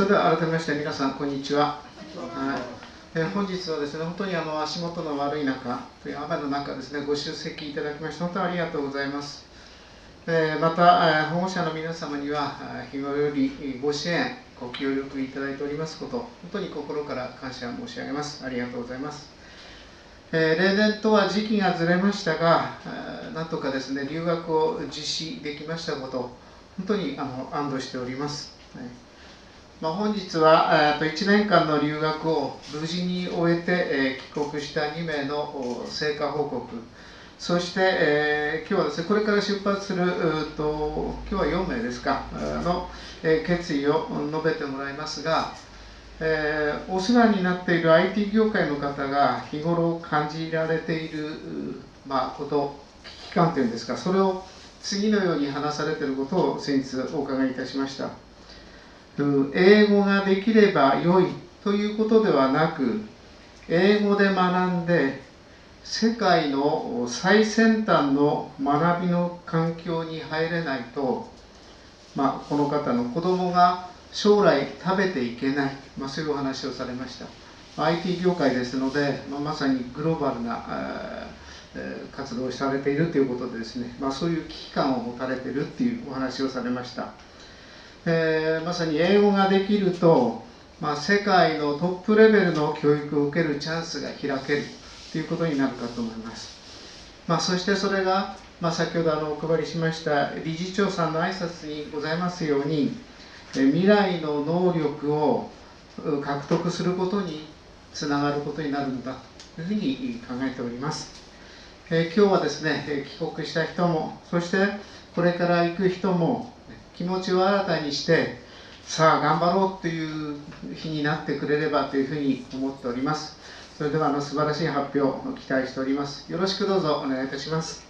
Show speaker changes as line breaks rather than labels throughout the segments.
れでは改めまして皆さんこんにちは。本日はですね、本当に足元の悪い中、という雨の中ですね、ご出席いただきまして本当にありがとうございます。また保護者の皆様には日頃よりご支援、ご協力いただいておりますこと、本当に心から感謝申し上げます。ありがとうございます。例年とは時期がずれましたが、なんとかですね、留学を実施できましたこと、本当に安堵しております。本日は1年間の留学を無事に終えて帰国した2名の成果報告、そして、今日はですね、これから出発する今日は4名ですかの決意を述べてもらいますが、お世話になっている IT 業界の方が日頃感じられていること、危機感というんですか、それを次のように話されていることを先日お伺いいたしました。英語ができれば良いということではなく、英語で学んで世界の最先端の学びの環境に入れないと、この方の子供が将来食べていけない、そういうお話をされました。IT 業界ですので、まさにグローバルな活動をされているということでですね、そういう危機感を持たれているというお話をされました。まさに英語ができると、世界のトップレベルの教育を受けるチャンスが開けるということになるかと思います。そしてそれが、先ほどお配りしました理事長さんの挨拶にございますように、未来の能力を獲得することにつながることになるんだというふうに考えております。今日はですね、帰国した人も、そしてこれから行く人も、気持ちを新たにして、さあ頑張ろうという日になってくれればというふうに思っております。それでは素晴らしい発表を期待しております。よろしくどうぞお願いいたします。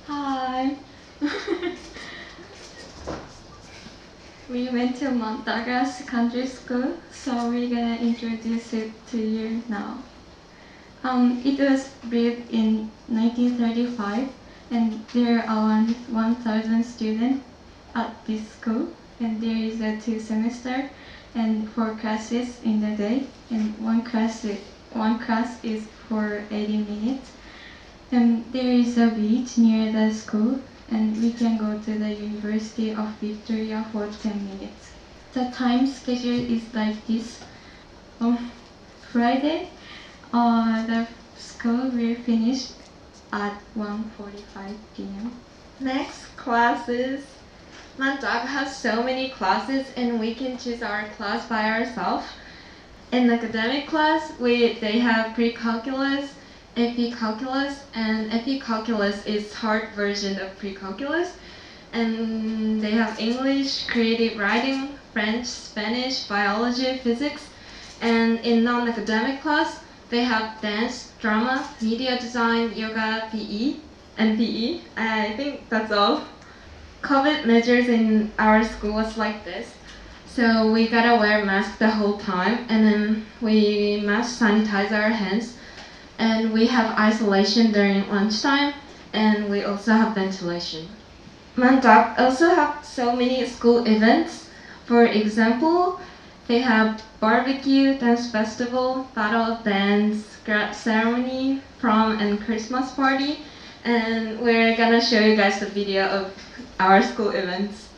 Hi. We went to Mount Douglas Country School, so we're gonna introduce it to you now. It was built in 1935, and there are around 1,000 students at this school, and there is a 2 semester and 4 classes in the day, and one class is for 80 minutes. And there is a beach near the school, and we can go to the University of Victoria for 10 minutes. The time schedule is like this. On Friday, the school will finish at 1:45 p.m.
Next, classes. Mandap has so many classes and we can choose our class by ourselves. In academic class, they have pre-calculus, Epicalculus, and Epicalculus is hard version of pre-calculus. And they have English, creative writing, French, Spanish, biology, physics. And in non-academic class, they have dance, drama, media design, yoga, PE, and PE. I think that's all. COVID measures in our school was like this. So we gotta wear masks the whole time, and then we must sanitize our hands. And we have isolation during lunchtime, and we also have ventilation. Mandap also have so many school events. For example, they have barbecue, dance festival, battle dance, ceremony, prom, and Christmas party. And we're gonna show you guys the video of our school events.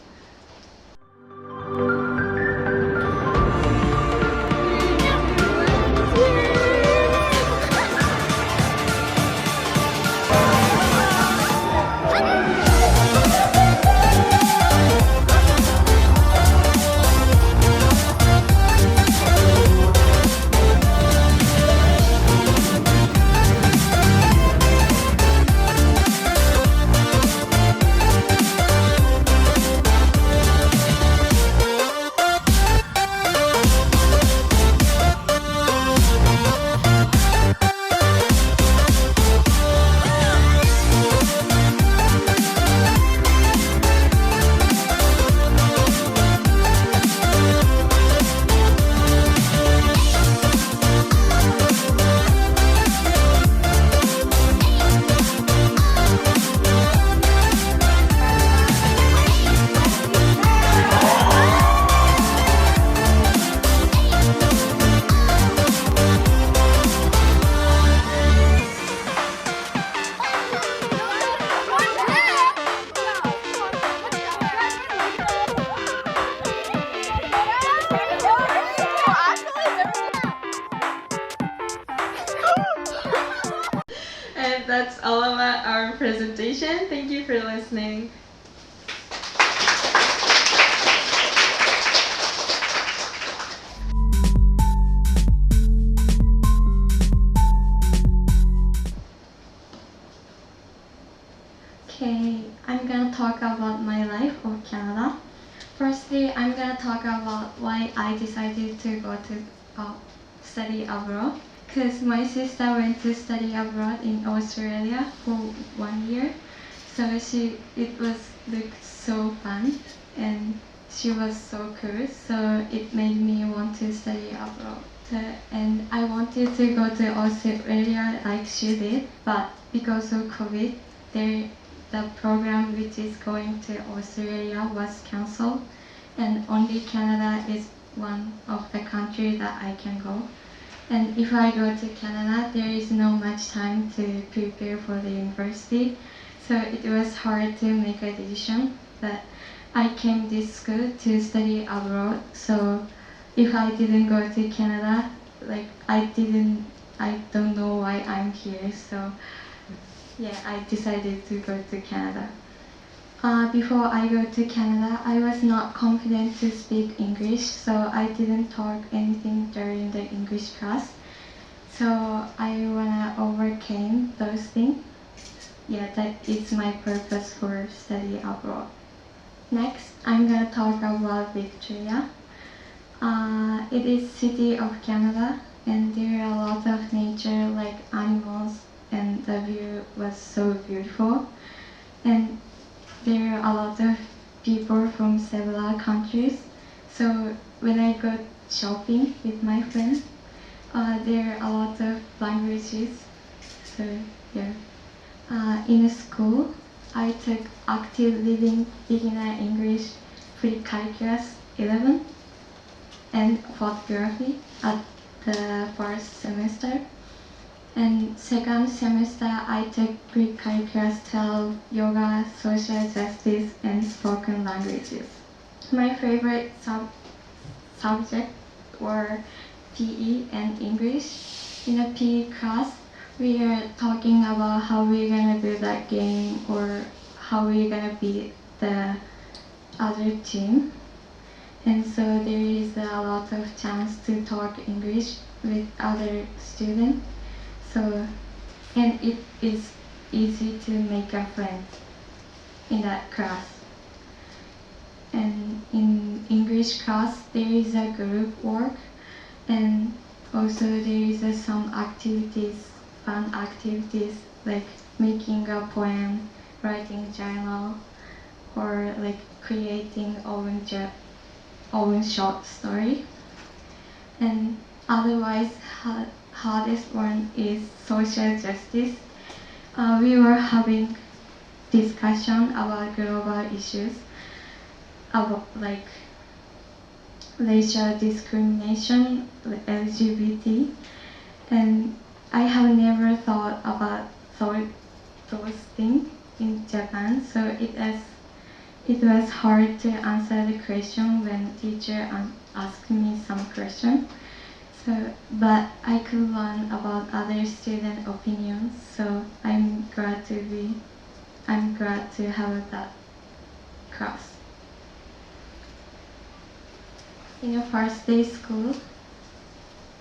that's all about our presentation. Thank you for listening.
Okay, I'm gonna talk about my life of Canada. Firstly, I'm gonna talk about why I decided to go to study abroad. Because my sister went to study abroad in Australia for 1 year, so it looked so fun and she was so cool, so it made me want to study abroad. And I wanted to go to Australia like she did, but because of COVID, the program which is going to Australia was cancelled, and only Canada is one of the countries that I can go. And if I go to Canada, there is no much time to prepare for the university, so it was hard to make a decision. But I came this school to study abroad, so if I didn't go to Canada, like I don't know why I'm here. So yeah, I decided to go to Canada. Before I go to Canada, I was not confident to speak English, so I didn't talk anything during the English class. So I wanna overcome those things. Yeah, that is my purpose for study abroad. Next, I'm gonna talk about Victoria. It is city of Canada, and there are a lot of nature like animals, and the view was so beautiful. And there are a lot of people from several countries. So when I go shopping with my friends, there are a lot of languages. So yeah. In school, I took active living beginner English pre-calculus 11 and photography at the first semester. And second semester, I took pre-calculus 12, yoga, social justice, and spoken languages. My favorite subject were PE and English. In a PE class, we are talking about how we're gonna do that game or how we're gonna beat the other team. And so there is a lot of chance to talk English with other students. So, and it is easy to make a friend in that class. And in English class, there is a group work, and also there is some activities, fun activities like making a poem, writing journal, or like creating own short story. And otherwise, hardest one is social justice. We were having discussion about global issues, about like racial discrimination, LGBT, and I have never thought about those things in Japan. So it was hard to answer the question when teacher asked me some question. So, but I could learn about other student opinions. So I'm glad to have that class. In a first day school,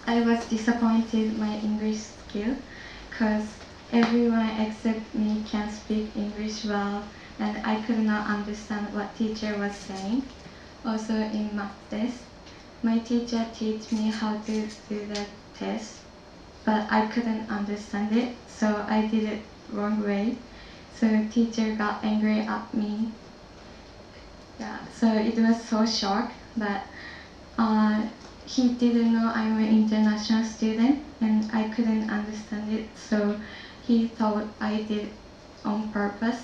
I was disappointed my English skill because everyone except me can speak English well, and I could not understand what teacher was saying. Also in math test, my teacher taught me how to do the test, but I couldn't understand it, so I did it wrong way. So teacher got angry at me. Yeah, so it was so shocked, but he didn't know I'm an international student and I couldn't understand it, so he thought I did it on purpose.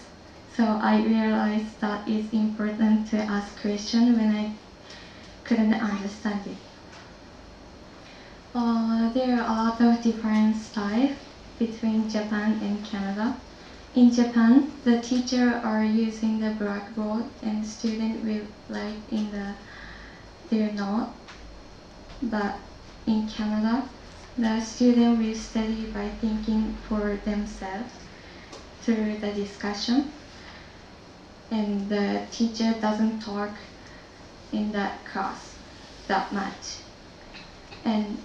So I realized that it's important to ask questions when I couldn't understand it. There are a lot of different styles between Japan and Canada. In Japan, the teacher are using the blackboard and students will write in their note. But in Canada, the student will study by thinking for themselves. through the discussion, and the teacher doesn't talk in that class that much. And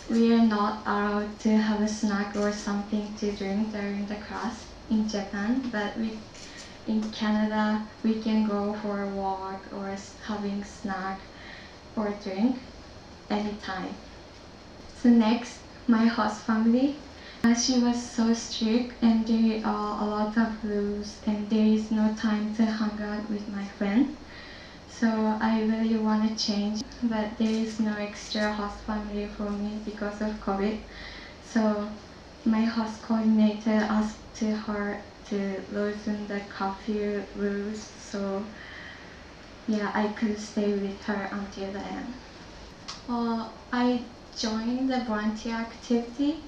we are not allowed to have a snack or something to drink during the class in Japan, but in Canada we can go for a walk or having snack or drink anytime. So next, my host family. She was so strict and there are a lot of rules and there is no time to hang out with my friend. So I really want to change, but there is no extra host family for me because of COVID. So my host coordinator asked to her to loosen the curfew rules. So yeah, I could stay with her until the end. I joined the volunteer activity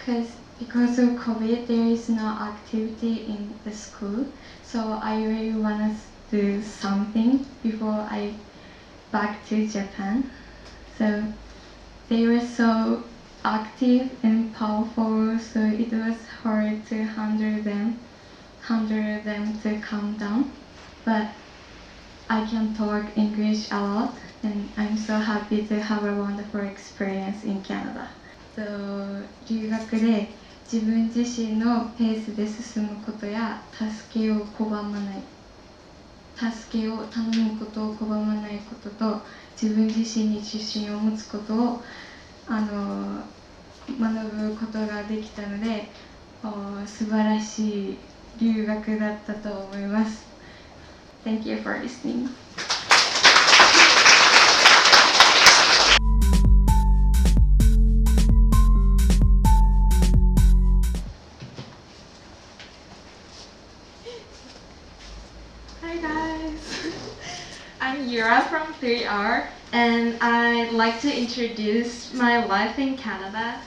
because of COVID there is no activity in the school. So I really want to do something before I back to Japan. So they were so active and powerful, so it was hard to handle them to calm down. But I can talk English a lot, and I'm so happy to have a wonderful experience in Canada. 留学で自分自身のペースで進むことや助けを頼むことを拒まないことと自分自身に自信を持つことを学ぶことができたので素晴らしい留学だったと思います。Thank you for listening.
Hi guys, I'm Yura from 3R and I'd like to introduce my life in Canada.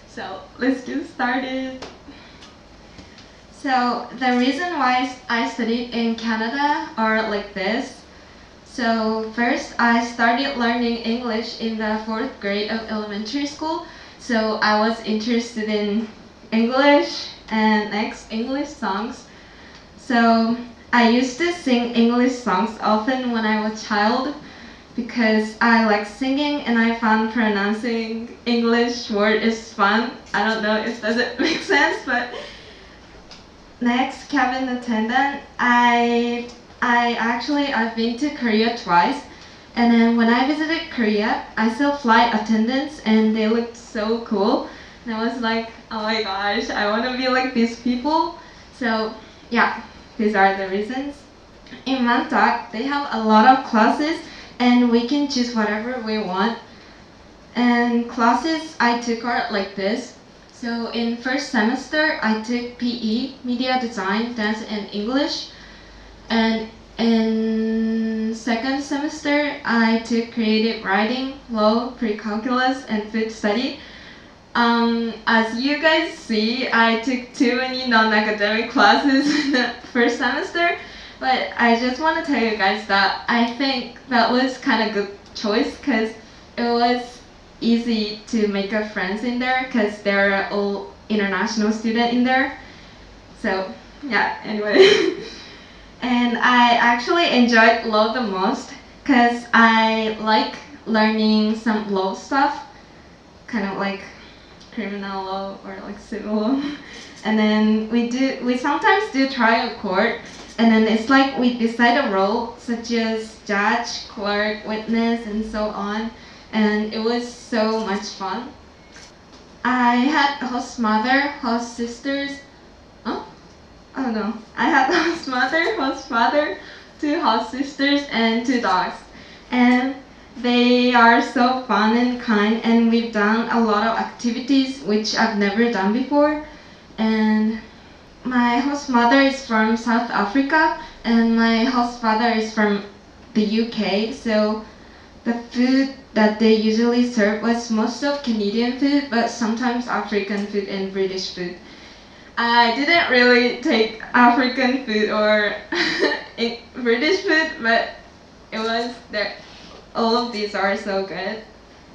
So let's get started. So the reason why I studied in Canada are like this. So first I started learning English in the 4th grade of elementary school. So I was interested in English and next English songs. So I used to sing English songs often when I was a child because I like singing and I found pronouncing English word is fun. I don't know if doesn't make sense, but next, cabin attendant. I've been to Korea twice, and then when I visited Korea, I saw flight attendants and they looked so cool. And I was like, oh my gosh, I want to be like these people. So yeah, these are the reasons. In Montauk, they have a lot of classes and we can choose whatever we want. And classes I took are like this. So in first semester, I took PE, Media Design, Dance, and English. And in second semester, I took Creative Writing, Law, Pre-Calculus, and Food Study. As you guys see, I took too many non-academic classes in the first semester. But I just want to tell you guys that I think that was kind of good choice because it was easy to make up friends in there because they're all international students in there. So yeah, anyway. And I actually enjoyed law the most because I like learning some law stuff, kind of like criminal law or like civil law. And then we sometimes do trial court, and then it's like we decide a role such as judge, clerk, witness, and so on. And it was so much fun. I had host mother, host sisters. Oh no, I had host mother, host father, 2 host sisters, and 2 dogs. And they are so fun and kind, and we've done a lot of activities which I've never done before. And my host mother is from South Africa, and my host father is from the UK. So the food that they usually serve was most of Canadian food, but sometimes African food and British food. I didn't really take African food or British food, but it was there. All of these are so good.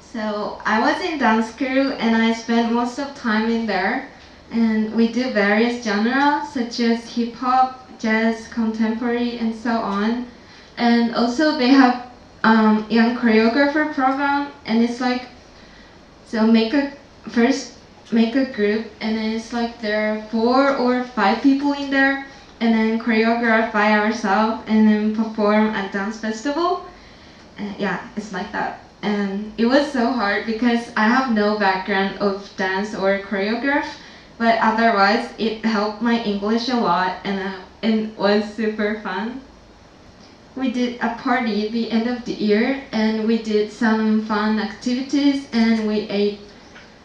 So I was in dance crew and I spent most of time in there. And we do various genres such as hip hop, jazz, contemporary, and so on. And also they have young choreographer program, and it's like, so make a group, and then it's like there are 4 or 5 people in there, and then choreograph by ourselves, and then perform at dance festival. Yeah, it's like that. And it was so hard because I have no background of dance or choreograph, but otherwise it helped my English a lot, and it was super fun. We did a party at the end of the year, and we did some fun activities, and we ate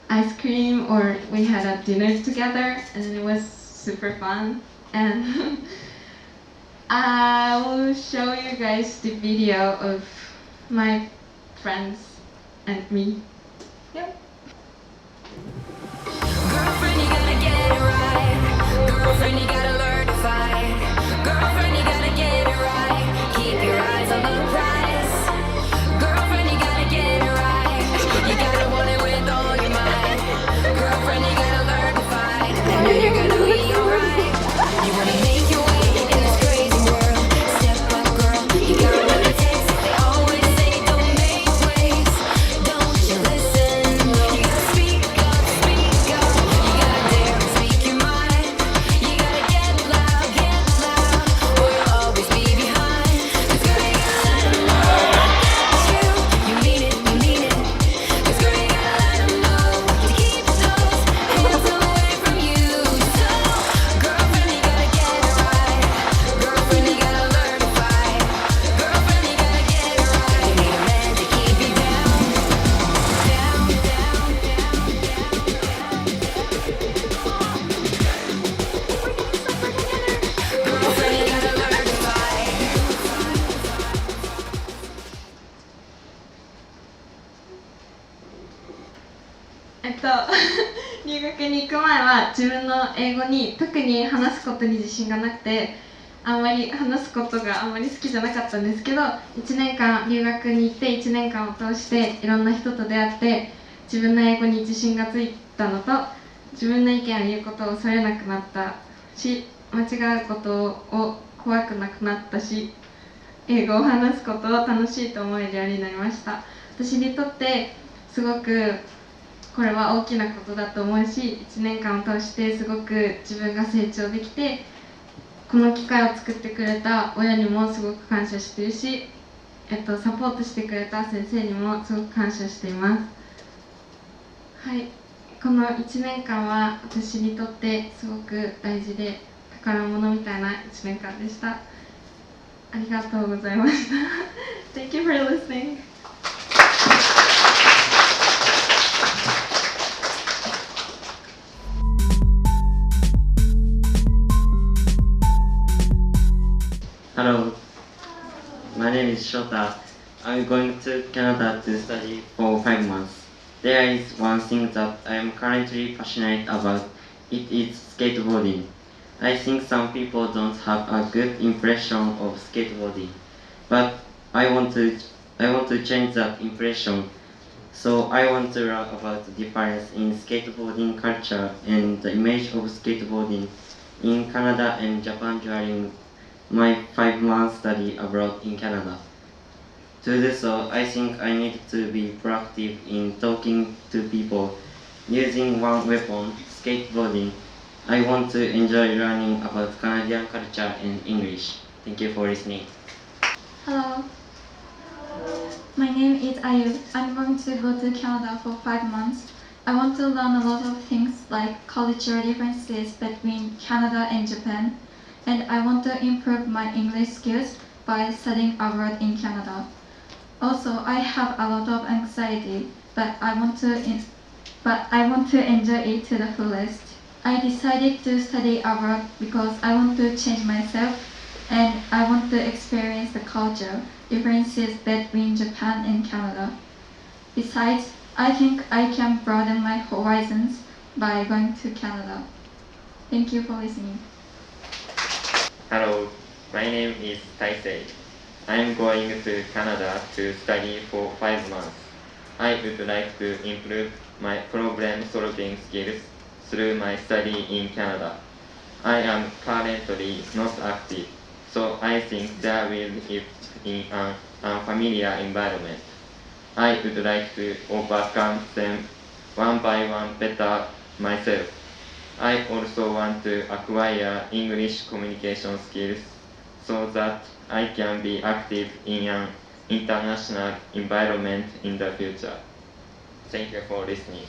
ice cream, or we had a dinner together, and it was super fun. And I will show you guys the video of my friends and me. Yep.
Girlfriend, you gotta get it right. Girlfriend, you gotta learn to fight. Girlfriend, you gotta get it right. Keep your eyes on the prize. Girlfriend, you gotta get it right. You gotta want it with all your might. Girlfriend, you gotta learn to fight. And know you're gonna be alright. You wanna make your way in this crazy world. Step up, girl. You got what it takes. They always say don't make waves. Don't you listen? You gotta speak up, speak up. You gotta dare and speak your mind. You gotta get loud, or you'll always be behind. 'Cause girl, you gotta let 'em know that you mean it, you mean it. 'Cause girl, you gotta let 'em know to keep those hands away from you. So, girlfriend, you gotta get it right. Girlfriend, you gotta learn to fight. Girlfriend, you gotta get it right. You need a man to keep you down, down, down, down, Girlfriend, you gotta learn to fight.
留学に行く前は自分の英語に特に話すことに自信がなくて、あんまり話すことがあんまり好きじゃなかったんですけど、1年間留学に行って1年間を通していろんな人と出会って、自分の英語に自信がついたのと、自分の意見を言うことを恐れなくなったし、間違うことを怖くなくなったし、英語を話すことを楽しいと思えるようになりました。私にとってすごくこれは大きなことだと思うし、1年間を通してすごく自分が成長できて、この機会を作ってくれた親にもすごく感謝しているし、サポートしてくれた先生にもすごく感謝しています。はい、この1年間は私にとってすごく大事で宝物みたいな1年間でした。ありがとうございました。Thank you for listening.
Hello, my name is Shota. I'm going to Canada to study for 5 months. There is one thing that I am currently passionate about. It is skateboarding. I think some people don't have a good impression of skateboarding, but I want to change that impression. So I want to learn about the difference in skateboarding culture and the image of skateboarding in Canada and Japan during my 5-month study abroad in Canada. To do so, I think I need to be proactive in talking to people using one weapon, skateboarding. I want to enjoy learning about Canadian culture and English. Thank you for listening.
Hello. My name is Ayu. I'm going to go to Canada for 5 months. I want to learn a lot of things like cultural differences between Canada and Japan, and I want to improve my English skills by studying abroad in Canada. Also, I have a lot of anxiety, but I want to enjoy it to the fullest. I decided to study abroad because I want to change myself and I want to experience the culture differences between Japan and Canada. Besides, I think I can broaden my horizons by going to Canada. Thank you for listening.
Hello, my name is Taisei. I am going to Canada to study for 5 months. I would like to improve my problem-solving skills through my study in Canada. I am currently not active, so I think that will live in an unfamiliar environment. I would like to overcome them one by one better myself. I also want to acquire English communication skills so that I can be active in an international environment in the future. Thank you for listening.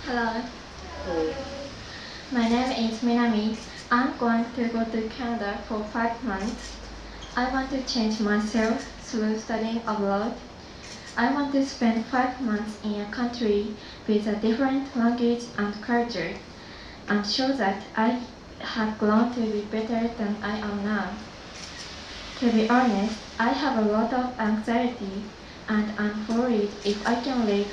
Hello. My name is Minami. I'm going to go to Canada for 5 months. I want to change myself through studying abroad. I want to spend 5 months in a country with a different language and culture and show that I have grown to be better than I am now. To be honest, I have a lot of anxiety and I'm worried if I can live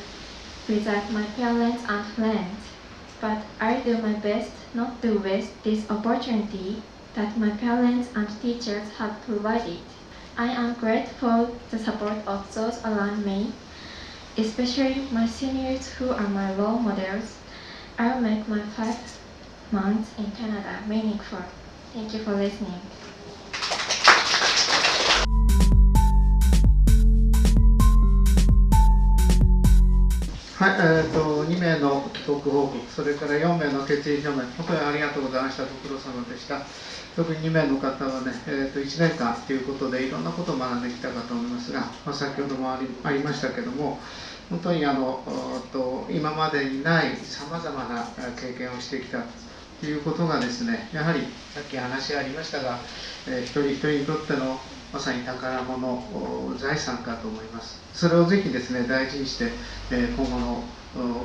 without my parents and friends. But I'll do my best not to waste this opportunity that my parents and teachers have provided. I am grateful for the support of those around me, especially my seniors who are my role models. I'll make my 5 months in Canada meaningful. Thank you for listening.
はい、2名の帰国報告、それから4名の決意表明、本当にありがとうございました。ご苦労様でした。特に2名の方はね、1年間ということで、いろんなことを学んできたかと思いますが、先ほどもありましたけども、本当に今までにないさまざまな経験をしてきたということがですね、やはりさっき話がありましたが、一人一人にとってのまさに宝物、財産かと思います。それをぜひですね、大事にして、今後の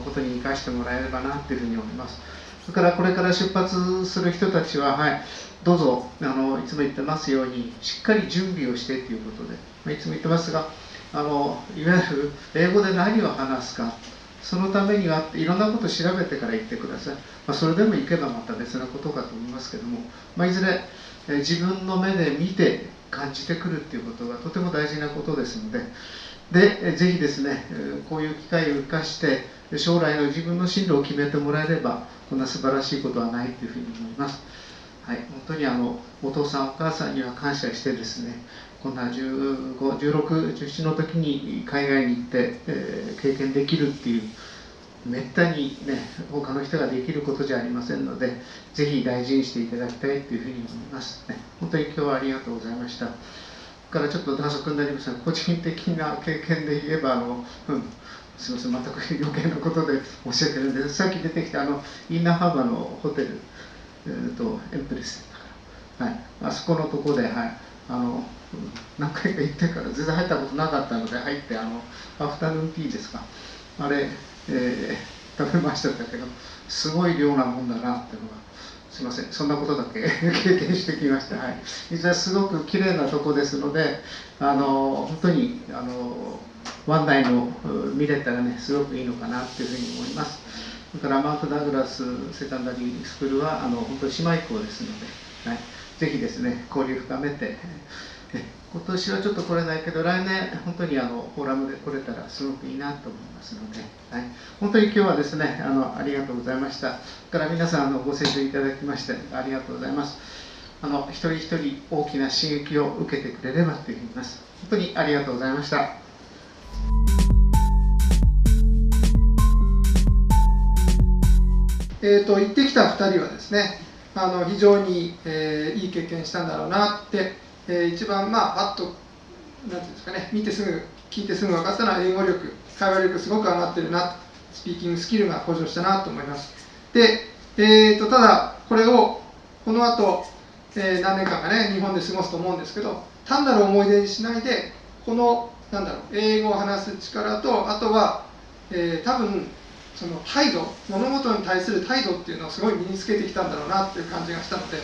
ことに生かしてもらえればなというふうに思います。それからこれから出発する人たちは、はい、どうぞいつも言ってますように、しっかり準備をしてということで、いつも言ってますが、いわゆる英語で何を話すか、そのためにはいろんなことを調べてから言ってください。それでも行けばまた別なことかと思いますけども、いずれ自分の目で見て感じてくるっていうことがとても大事なことですので、ぜひですね、こういう機会を生かして将来の自分の進路を決めてもらえれば、こんな素晴らしいことはないというふうに思います。はい、本当にお父さんお母さんには感謝してですね、こんな15、16、17の時に海外に行って、経験できるっていうめったにね他の人ができることじゃありませんので、ぜひ大事にしていただきたいというふうに思いますね。本当に今日はありがとうございました。からちょっと打足になりましたが、個人的な経験で言えばすみません、全く余計なことで申し訳ないんです。さっき出てきたインナーハーバーのホテル、エンプレスだから、はい、あそこのとこで、はい、何回か行ってから全然入ったことなかったので入ってアフタヌーンティーですか、あれ、食べましたけど、すごい量なもんだなっていうのが、すみません、そんなことだけ経験してきました。はい、実はすごく綺麗なとこですので、本当に湾内の見れたらね、すごくいいのかなというふうに思います。それからマウントダグラスセカンダリースクールは本当に姉妹校ですので、はい、ぜひですね、交流深めて、今年はちょっと来れないけど、来年本当にフォーラムで来れたらすごくいいなと思いますので、はい、本当に今日はですね、ありがとうございました。それから皆さんご清聴いただきましてありがとうございます。一人一人大きな刺激を受けてくれればというふうに思います。本当にありがとうございました。
行ってきた2人はですね、非常に、いい経験したんだろうなって、一番パッとなんていうんですかね、見てすぐ聞いてすぐ分かったのは英語力、会話力すごく上がってるな、スピーキングスキルが向上したなと思います。で、ただこれをこの後、何年間かね日本で過ごすと思うんですけど、単なる思い出にしないで、この英語を話す力と、あとは、多分その態度、物事に対する態度っていうのをすごい身につけてきたんだろうなっていう感じがしたので、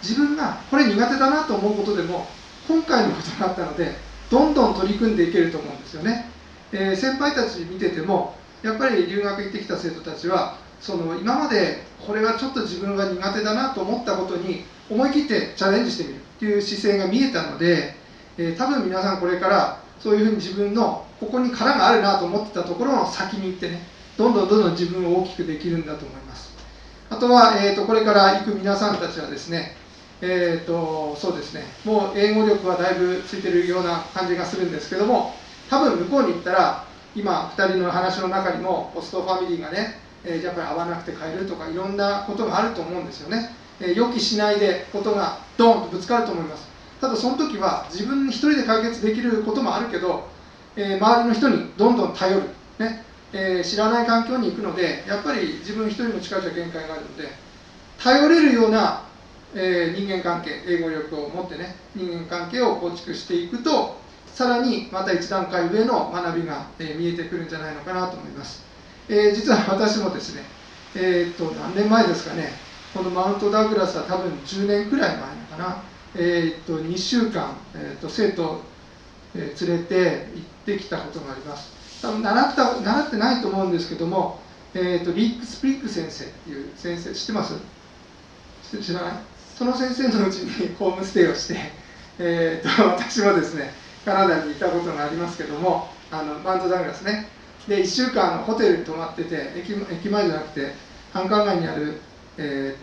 自分がこれ苦手だなと思うことでも今回のことがあったのでどんどん取り組んでいけると思うんですよね。先輩たち見ててもやっぱり留学行ってきた生徒たちは今までこれはちょっと自分が苦手だなと思ったことに思い切ってチャレンジしてみるっていう姿勢が見えたので、多分皆さんこれからそういうふうに自分のここに殻があるなと思ってたところの先に行ってね、どんどん自分を大きくできるんだと思います。あとは、これから行く皆さんたちはですね、そうですね、もう英語力はだいぶついてるような感じがするんですけども、多分向こうに行ったら、今2人の話の中にもホストファミリーがね、やっぱり合わなくて帰るとかいろんなことがあると思うんですよね。予期しないでことがドーンとぶつかると思います。ただその時は自分一人で解決できることもあるけど、周りの人にどんどん頼る、ね知らない環境に行くので、やっぱり自分一人の力じゃ限界があるので、頼れるような、人間関係、英語力を持ってね、人間関係を構築していくと、さらにまた一段階上の学びが、見えてくるんじゃないのかなと思います。実は私もですね、何年前ですかね、このマウントダグラスは多分10年くらい前のかな、2週間、生徒を、連れて行ってきたことがあります。多分習ってないと思うんですけども、リック・スプリック先生っていう先生、知ってます？知らない？その先生のうちにホームステイをして、私もですね、カナダに行ったことがありますけども、マウントダグラスね。で、1週間ホテルに泊まってて、駅前じゃなくて、繁華街にある、キャ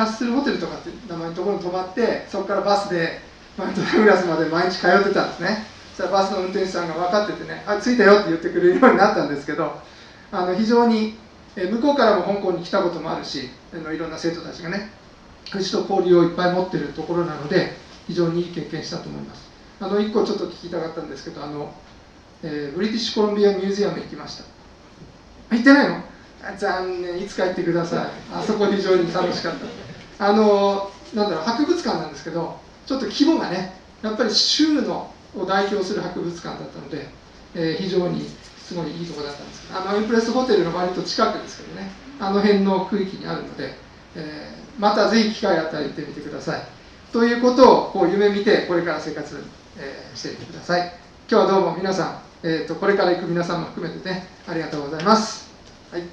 ッスルホテルとかって名前のところに泊まって、そこからバスでマウントダグラスまで毎日通ってたんですね。そしたらバスの運転手さんが分かっててね、着いたよって言ってくれるようになったんですけど、非常に、向こうからも香港に来たこともあるし、いろんな生徒たちがね、うちと交流をいっぱい持ってるところなので、非常にいい経験したと思います。1個ちょっと聞きたかったんですけど、ブリティッシュコロンビアミュージアム行きました。行ってないの？残念、いつか行ってください。あそこ非常に楽しかった。なんだろう、博物館なんですけど、ちょっと規模がね、やっぱり州を代表する博物館だったので、非常にすごいいいところだったんですけど、エンプレスホテルの割と近くですけどね、辺の区域にあるので、またぜひ機会があったら行ってみてください。ということをこう夢見て、これから生活、していってください。今日はどうも皆さん、これから行く皆さんも含めてね、ありがとうございます。はい。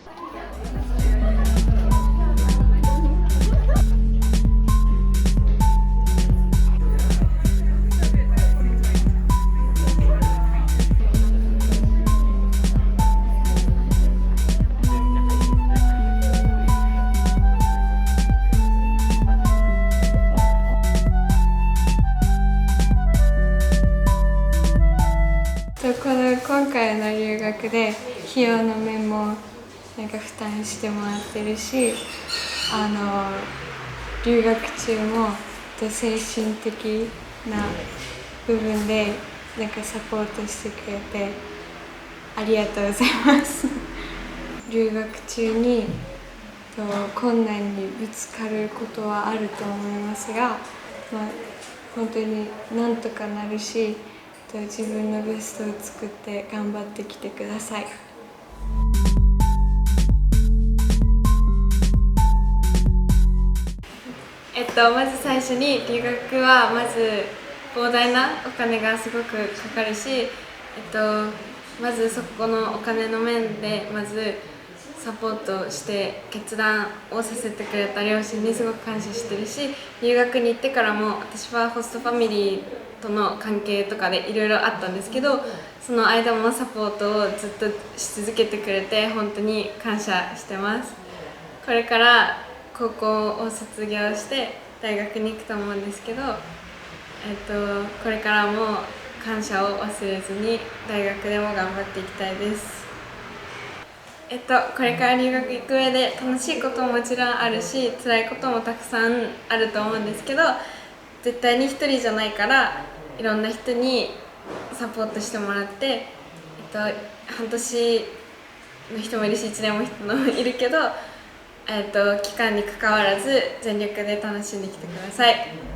今回の留学で費用の面もなんか負担してもらってるし、留学中も精神的な部分でなんかサポートしてくれてありがとうございます。留学中に困難にぶつかることはあると思いますが、本当になんとかなるし、自分のベストを作って頑張ってきてください。まず最初に留学はまず膨大なお金がすごくかかるし、まずそこのお金の面でまずサポートして決断をさせてくれた両親にすごく感謝してるし、留学に行ってからも私はホストファミリーとの関係とかでいろいろあったんですけど、その間もサポートをずっとし続けてくれて本当に感謝してます。これから高校を卒業して大学に行くと思うんですけど、これからも感謝を忘れずに大学でも頑張っていきたいです。これから留学行く上で楽しいことももちろんあるし、辛いこともたくさんあると思うんですけど、絶対に一人じゃないからいろんな人にサポートしてもらって、半年の人もいるし1年も人もいるけど、期間に関わらず全力で楽しんできてください。